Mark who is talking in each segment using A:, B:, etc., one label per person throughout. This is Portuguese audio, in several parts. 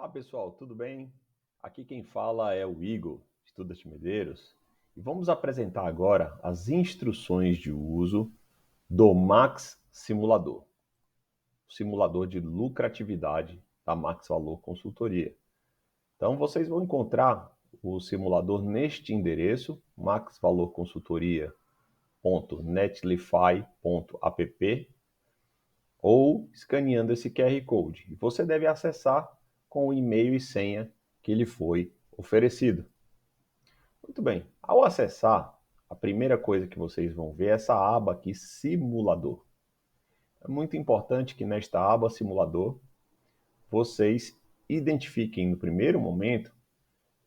A: Olá pessoal, tudo bem? Aqui quem fala é o Igor, Estudas Medeiros, e vamos apresentar agora as instruções de uso do Max Simulador, o simulador de lucratividade da Max Valor Consultoria. Então vocês vão encontrar o simulador neste endereço, maxvalorconsultoria.netlify.app, ou escaneando esse QR Code. E você deve acessar com o e-mail e senha que lhe foi oferecido. Muito bem, ao acessar, a primeira coisa que vocês vão ver é essa aba aqui, Simulador. É muito importante que nesta aba Simulador, vocês identifiquem no primeiro momento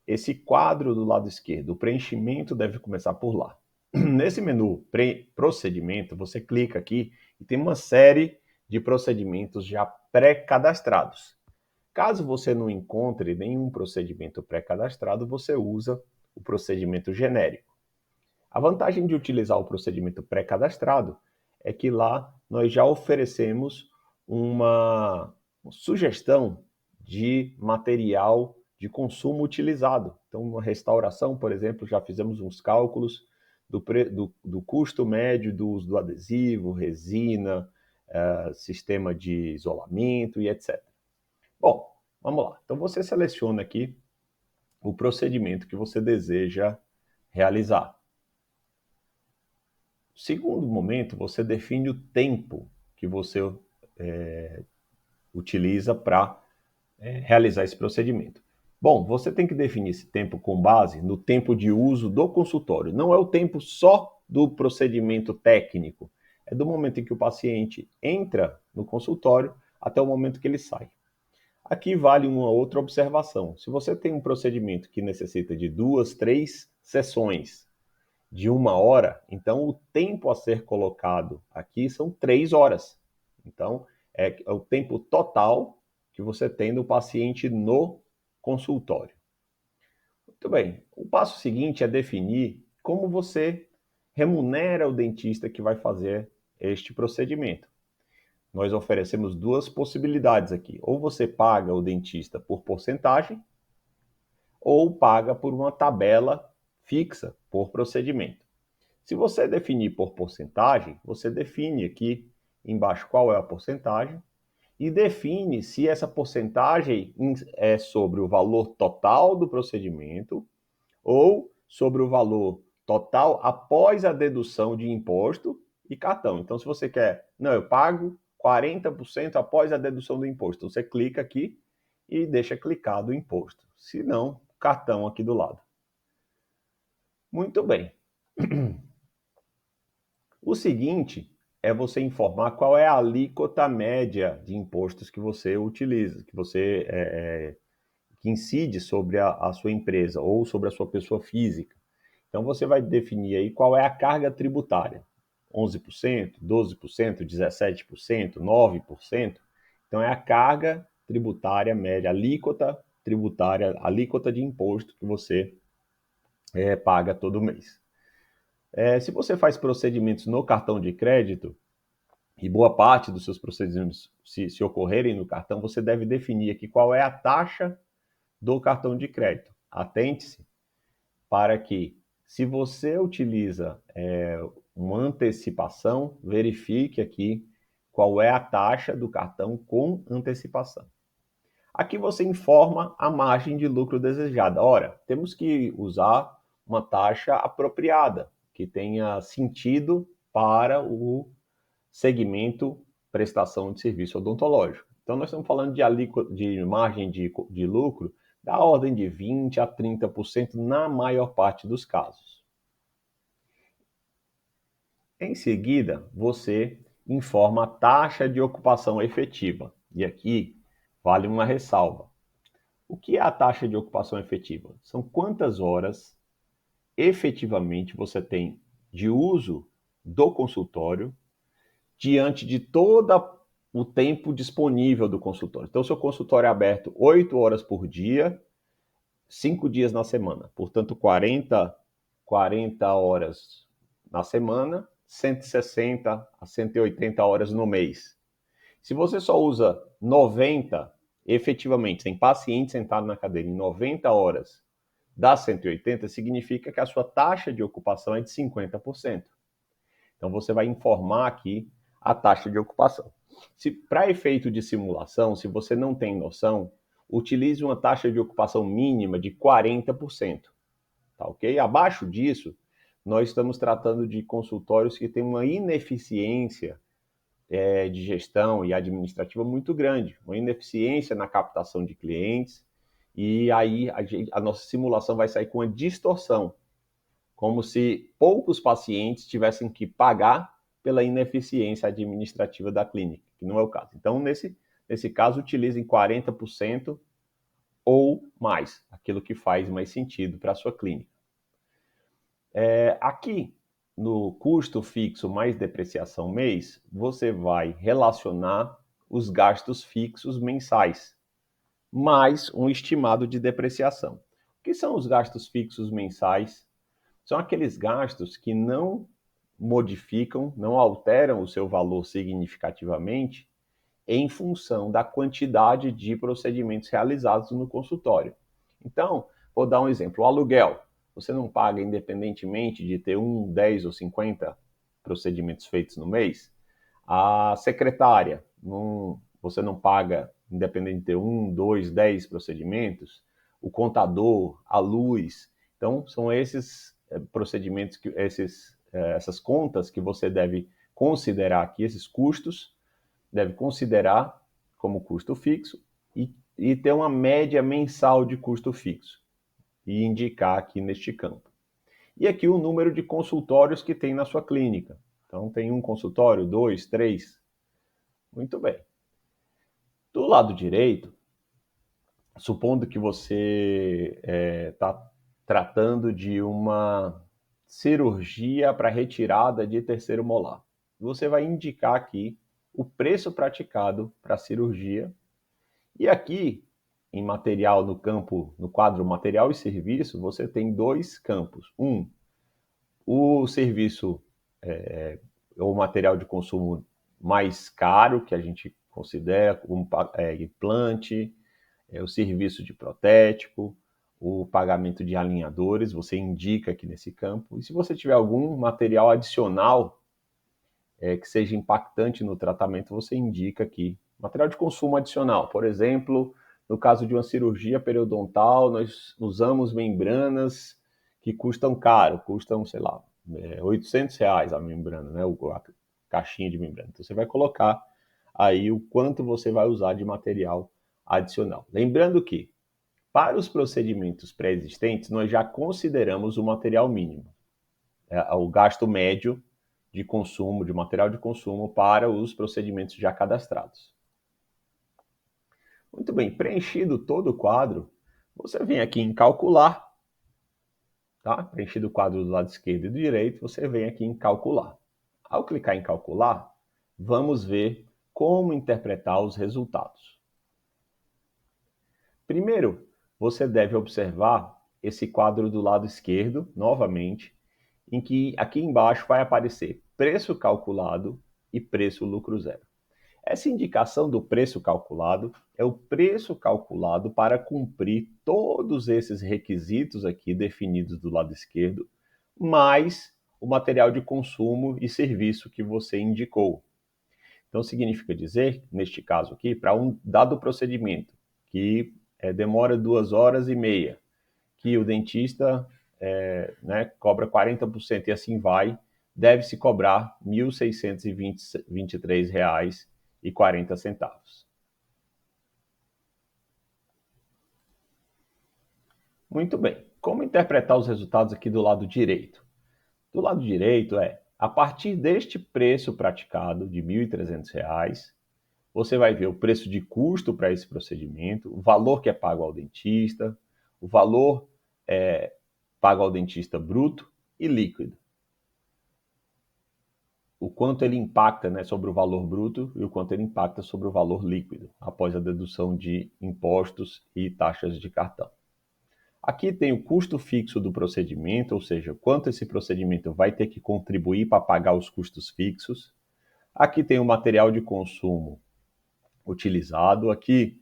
A: esse quadro do lado esquerdo. O preenchimento deve começar por lá. Nesse menu Procedimento, você clica aqui e tem uma série de procedimentos já pré-cadastrados. Caso você não encontre nenhum procedimento pré-cadastrado, você usa o procedimento genérico. A vantagem de utilizar o procedimento pré-cadastrado é que lá nós já oferecemos uma sugestão de material de consumo utilizado. Então, uma restauração, por exemplo, já fizemos uns cálculos do custo médio do uso do adesivo, resina, sistema de isolamento e etc. Bom, vamos lá. Então você seleciona aqui o procedimento que você deseja realizar. Segundo momento, você define o tempo que você utiliza para realizar esse procedimento. Bom, você tem que definir esse tempo com base no tempo de uso do consultório. Não é o tempo só do procedimento técnico. É do momento em que o paciente entra no consultório até o momento que ele sai. Aqui vale uma outra observação. Se você tem um procedimento que necessita de 2, 3 sessões de 1 hora, então o tempo a ser colocado aqui são 3 horas. Então, é o tempo total que você tem do paciente no consultório. Muito bem. O passo seguinte é definir como você remunera o dentista que vai fazer este procedimento. Nós oferecemos duas possibilidades aqui. Ou você paga o dentista por porcentagem, ou paga por uma tabela fixa por procedimento. Se você definir por porcentagem, você define aqui embaixo qual é a porcentagem e define se essa porcentagem é sobre o valor total do procedimento ou sobre o valor total após a dedução de imposto e cartão. Então, se você quer, não, eu pago 40% após a dedução do imposto, você clica aqui e deixa clicado o imposto. Se não, cartão aqui do lado. Muito bem. O seguinte é você informar qual é a alíquota média de impostos que você utiliza, que incide sobre a sua empresa ou sobre a sua pessoa física. Então você vai definir aí qual é a carga tributária. 11%, 12%, 17%, 9%. Então é a carga tributária média, alíquota tributária, alíquota de imposto que você paga todo mês. Se você faz procedimentos no cartão de crédito, e boa parte dos seus procedimentos se ocorrerem no cartão, você deve definir aqui qual é a taxa do cartão de crédito. Atente-se para que, se você utiliza uma antecipação, verifique aqui qual é a taxa do cartão com antecipação. Aqui você informa a margem de lucro desejada. Ora, temos que usar uma taxa apropriada, que tenha sentido para o segmento prestação de serviço odontológico. Então, nós estamos falando de margem de lucro da ordem de 20% a 30% na maior parte dos casos. Em seguida, você informa a taxa de ocupação efetiva. E aqui vale uma ressalva. O que é a taxa de ocupação efetiva? São quantas horas efetivamente você tem de uso do consultório diante de todo o tempo disponível do consultório. Então, seu consultório é aberto 8 horas por dia, 5 dias na semana. Portanto, 40 horas na semana, 160 a 180 horas no mês. Se você só usa 90 efetivamente, tem paciente sentado na cadeira em 90 horas das 180, significa que a sua taxa de ocupação é de 50%. Então, você vai informar aqui a taxa de ocupação. Se para efeito de simulação, se você não tem noção, utilize uma taxa de ocupação mínima de 40%. Tá ok? Abaixo disso, nós estamos tratando de consultórios que têm uma ineficiência de gestão e administrativa muito grande, uma ineficiência na captação de clientes, e aí a nossa simulação vai sair com uma distorção, como se poucos pacientes tivessem que pagar pela ineficiência administrativa da clínica, que não é o caso. Então, nesse caso, utilizem 40% ou mais, aquilo que faz mais sentido para a sua clínica. Aqui, no custo fixo mais depreciação mês, você vai relacionar os gastos fixos mensais, mais um estimado de depreciação. O que são os gastos fixos mensais? São aqueles gastos que não modificam, não alteram o seu valor significativamente em função da quantidade de procedimentos realizados no consultório. Então, vou dar um exemplo: o aluguel. Você não paga independentemente de ter 10 ou 50 procedimentos feitos no mês. A secretária, você não paga independente de ter 2, 10 procedimentos. O contador, a luz. Então, são esses procedimentos, essas contas que você deve considerar aqui, esses custos, deve considerar como custo fixo e ter uma média mensal de custo fixo e indicar aqui neste campo. E aqui o número de consultórios que tem na sua clínica. Então, tem um consultório, 2, 3. Muito bem. Do lado direito, supondo que você está tratando de uma cirurgia para retirada de terceiro molar, você vai indicar aqui o preço praticado para a cirurgia. E aqui, em material, no quadro material e serviço, você tem dois campos. O serviço ou material de consumo mais caro, que a gente considera como implante, o serviço de protético, o pagamento de alinhadores, você indica aqui nesse campo. E se você tiver algum material adicional que seja impactante no tratamento, você indica aqui. Material de consumo adicional, por exemplo, no caso de uma cirurgia periodontal, nós usamos membranas que custam caro, custam, sei lá, R$ 800 a membrana, né? A caixinha de membrana. Então, você vai colocar aí o quanto você vai usar de material adicional. Lembrando que, para os procedimentos pré-existentes, nós já consideramos o material mínimo, o gasto médio de consumo, de material de consumo para os procedimentos já cadastrados. Muito bem, preenchido todo o quadro, você vem aqui em calcular, tá? Preenchido o quadro do lado esquerdo e do direito, você vem aqui em calcular. Ao clicar em calcular, vamos ver como interpretar os resultados. Primeiro, você deve observar esse quadro do lado esquerdo, novamente, em que aqui embaixo vai aparecer preço calculado e preço lucro zero. Essa indicação do preço calculado é o preço calculado para cumprir todos esses requisitos aqui definidos do lado esquerdo, mais o material de consumo e serviço que você indicou. Então, significa dizer, neste caso aqui, para um dado procedimento que demora 2 horas e meia, que o dentista cobra 40% e assim vai, deve-se cobrar R$ 1.623,40. Muito bem. Como interpretar os resultados aqui do lado direito? Do lado direito a partir deste preço praticado de R$ 1.300, você vai ver o preço de custo para esse procedimento, o valor que é pago ao dentista, o valor pago ao dentista bruto e líquido. O quanto ele impacta sobre o valor bruto e o quanto ele impacta sobre o valor líquido, após a dedução de impostos e taxas de cartão. Aqui tem o custo fixo do procedimento, ou seja, quanto esse procedimento vai ter que contribuir para pagar os custos fixos. Aqui tem o material de consumo utilizado, aqui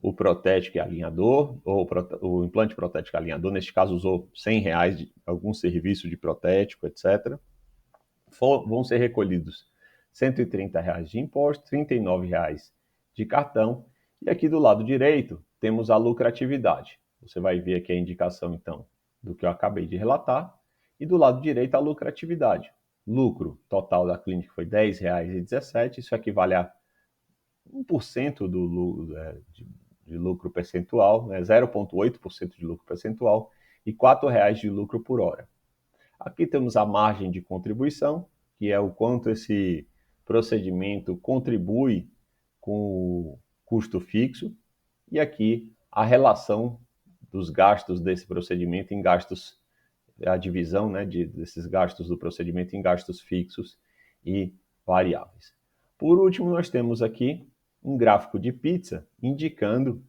A: o protético e alinhador, ou o implante protético e alinhador, neste caso usou R$100 de algum serviço de protético, etc. Vão ser recolhidos R$130 de imposto, R$39 de cartão, e aqui do lado direito temos a lucratividade. Você vai ver aqui a indicação, então, do que eu acabei de relatar, e do lado direito a lucratividade. Lucro total da clínica foi R$10,17, isso equivale a 1% de lucro percentual, né, 0,8% de lucro percentual e R$4 de lucro por hora. Aqui temos a margem de contribuição, que é o quanto esse procedimento contribui com o custo fixo, e aqui a relação dos gastos desse procedimento em gastos, a divisão, né, desses gastos do procedimento em gastos fixos e variáveis. Por último, nós temos aqui um gráfico de pizza indicando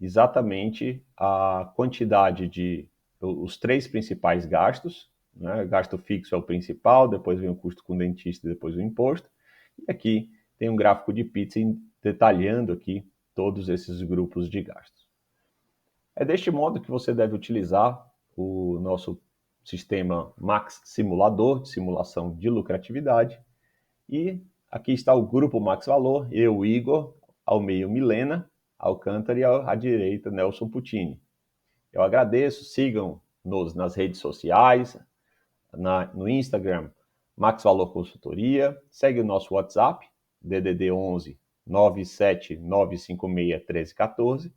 A: exatamente a quantidade de os 3 principais gastos, né? Gasto fixo é o principal, depois vem o custo com o dentista e depois o imposto. E aqui tem um gráfico de pizza detalhando aqui todos esses grupos de gastos. É deste modo que você deve utilizar o nosso sistema Max Simulador de simulação de lucratividade. E aqui está o grupo Max Valor, eu, Igor, ao meio Milena Alcântara e à direita Nelson Puccini. Eu agradeço, sigam-nos nas redes sociais, no Instagram Max Valor Consultoria, segue o nosso WhatsApp, DDD 11 97956 1314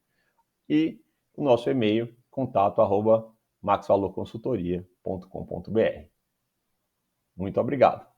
A: e o nosso e-mail contato@maxvalorconsultoria.com.br. Muito obrigado.